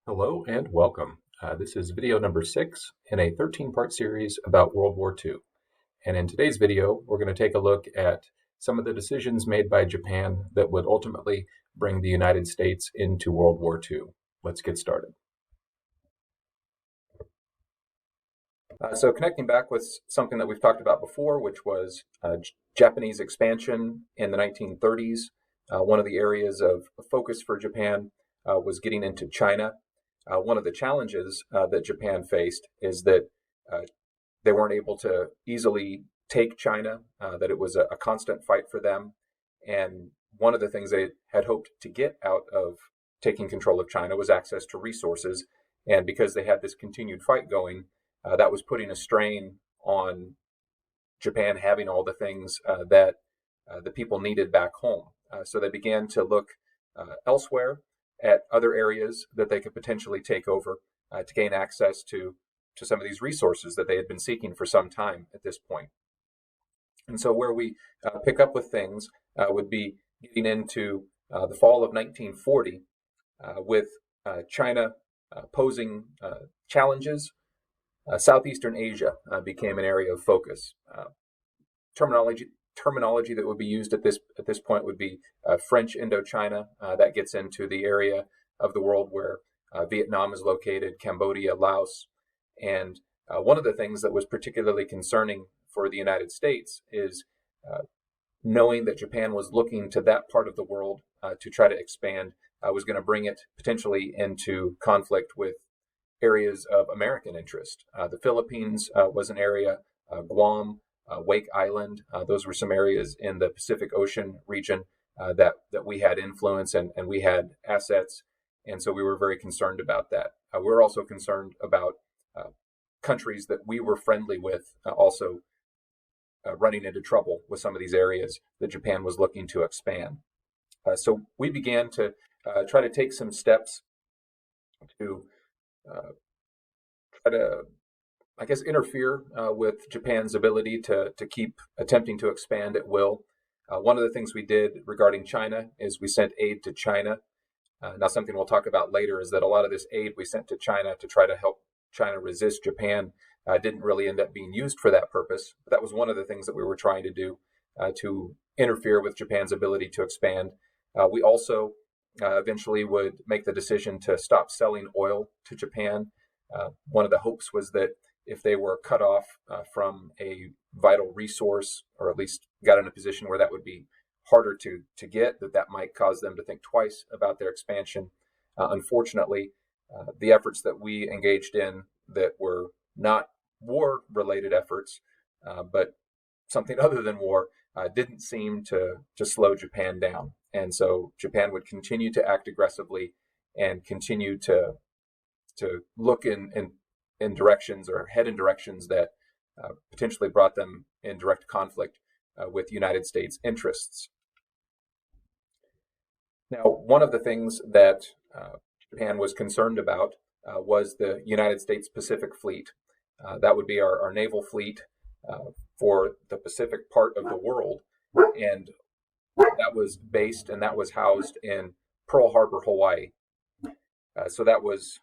Hello and welcome. This is video number 6 in a 13-part series about World War II. And in today's video, we're going to take a look at some of the decisions made by Japan that would ultimately bring the United States into World War II. Let's get started. So connecting back with something that we've talked about before, which was Japanese expansion in the 1930s. One of the areas of focus for Japan was getting into China. One of the challenges that Japan faced is that they weren't able to easily take China, that it was a constant fight for them. And one of the things they had hoped to get out of taking control of China was access to resources. And because they had this continued fight going, that was putting a strain on Japan having all the things that the people needed back home. So they began to look elsewhere at other areas that they could potentially take over to gain access to some of these resources that they had been seeking for some time at this point. And so where we pick up with things would be getting into the fall of 1940 with China posing challenges. Southeastern Asia became an area of focus. Terminology that would be used at this point would be French Indochina. That gets into the area of the world where Vietnam is located, Cambodia, Laos. And one of the things that was particularly concerning for the United States is knowing that Japan was looking to that part of the world to try to expand, was going to bring it potentially into conflict with areas of American interest. The Philippines was an area, Guam, Wake Island. Those were some areas in the Pacific Ocean region that we had influence and we had assets. And so we were very concerned about that. We were also concerned about countries that we were friendly with also running into trouble with some of these areas that Japan was looking to expand. So we began to try to take some steps to try to, I guess, interfere with Japan's ability to keep attempting to expand at will. One of the things we did regarding China is we sent aid to China. Now, something we'll talk about later is that a lot of this aid we sent to China to try to help China resist Japan didn't really end up being used for that purpose. But that was one of the things that we were trying to do to interfere with Japan's ability to expand. We also eventually would make the decision to stop selling oil to Japan. One of the hopes was that if they were cut off from a vital resource, or at least got in a position where that would be harder to get, that might cause them to think twice about their expansion. Unfortunately, the efforts that we engaged in that were not war-related efforts, but something other than war, didn't seem to slow Japan down. And so Japan would continue to act aggressively and continue to look in directions or head in directions that potentially brought them in direct conflict with United States interests. Now, one of the things that Japan was concerned about was the United States Pacific Fleet. That would be our naval fleet for the Pacific part of the world. And that was based and that was housed in Pearl Harbor, Hawaii. So that was,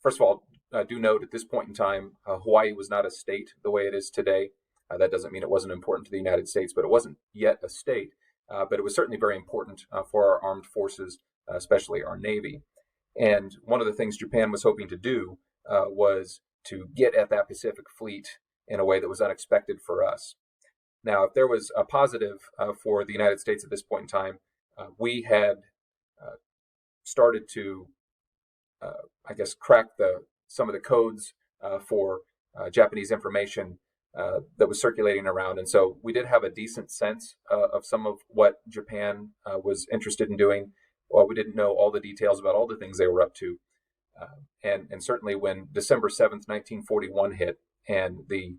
first of all, do note at this point in time, Hawaii was not a state the way it is today. That doesn't mean it wasn't important to the United States, but it wasn't yet a state. But it was certainly very important for our armed forces, especially our Navy. And one of the things Japan was hoping to do was to get at that Pacific Fleet in a way that was unexpected for us. Now, if there was a positive for the United States at this point in time, we had started to, I guess, crack some of the codes for Japanese information that was circulating around. And so we did have a decent sense of some of what Japan was interested in doing. Well, we didn't know all the details about all the things they were up to. And certainly when December 7th, 1941 hit and the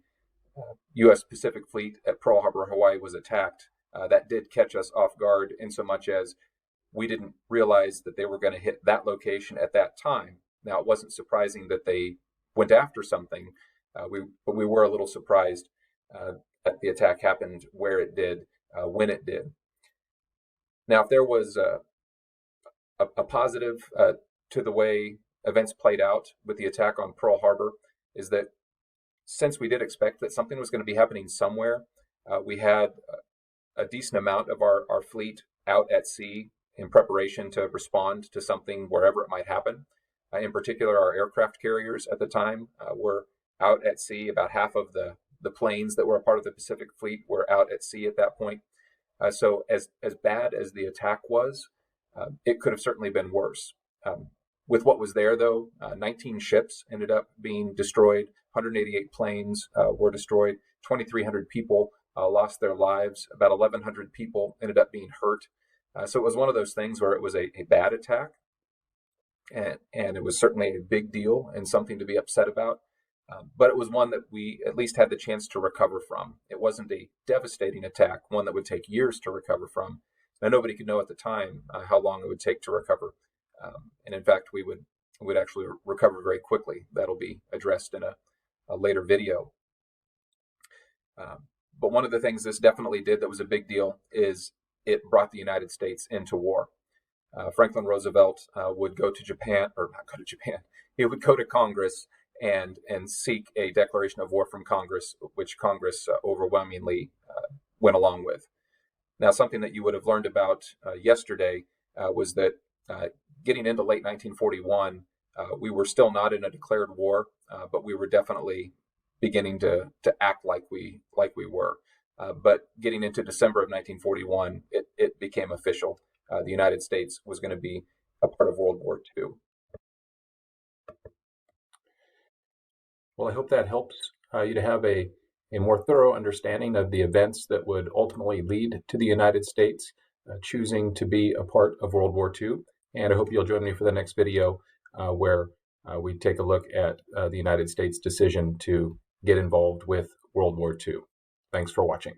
U.S. Pacific Fleet at Pearl Harbor, Hawaii was attacked, that did catch us off guard in so much as we didn't realize that they were going to hit that location at that time. Now, it wasn't surprising that they went after something, but we were a little surprised that the attack happened where it did, when it did. Now, if there was a positive to the way events played out with the attack on Pearl Harbor is that since we did expect that something was going to be happening somewhere, we had a decent amount of our fleet out at sea in preparation to respond to something wherever it might happen. In particular, our aircraft carriers at the time were out at sea. About half of the planes that were a part of the Pacific Fleet were out at sea at that point. So as bad as the attack was, it could have certainly been worse. With what was there, though, 19 ships ended up being destroyed, 188 planes were destroyed, 2,300 people lost their lives, about 1,100 people ended up being hurt. So it was one of those things where it was a bad attack, and it was certainly a big deal and something to be upset about. But it was one that we at least had the chance to recover from. It wasn't a devastating attack, one that would take years to recover from. Now, nobody could know at the time how long it would take to recover. And in fact, we would actually recover very quickly. That'll be addressed in a later video. But one of the things this definitely did that was a big deal is it brought the United States into war. Franklin Roosevelt would go to Japan, or not go to Japan, he would go to Congress and seek a declaration of war from Congress, which Congress overwhelmingly went along with. Now, something that you would have learned about yesterday was that getting into late 1941, we were still not in a declared war, but we were definitely beginning to act like we were. But getting into December of 1941, it became official. The United States was going to be a part of World War II. Well, I hope that helps you to have a more thorough understanding of the events that would ultimately lead to the United States choosing to be a part of World War II. And I hope you'll join me for the next video where we take a look at the United States' decision to get involved with World War II. Thanks for watching.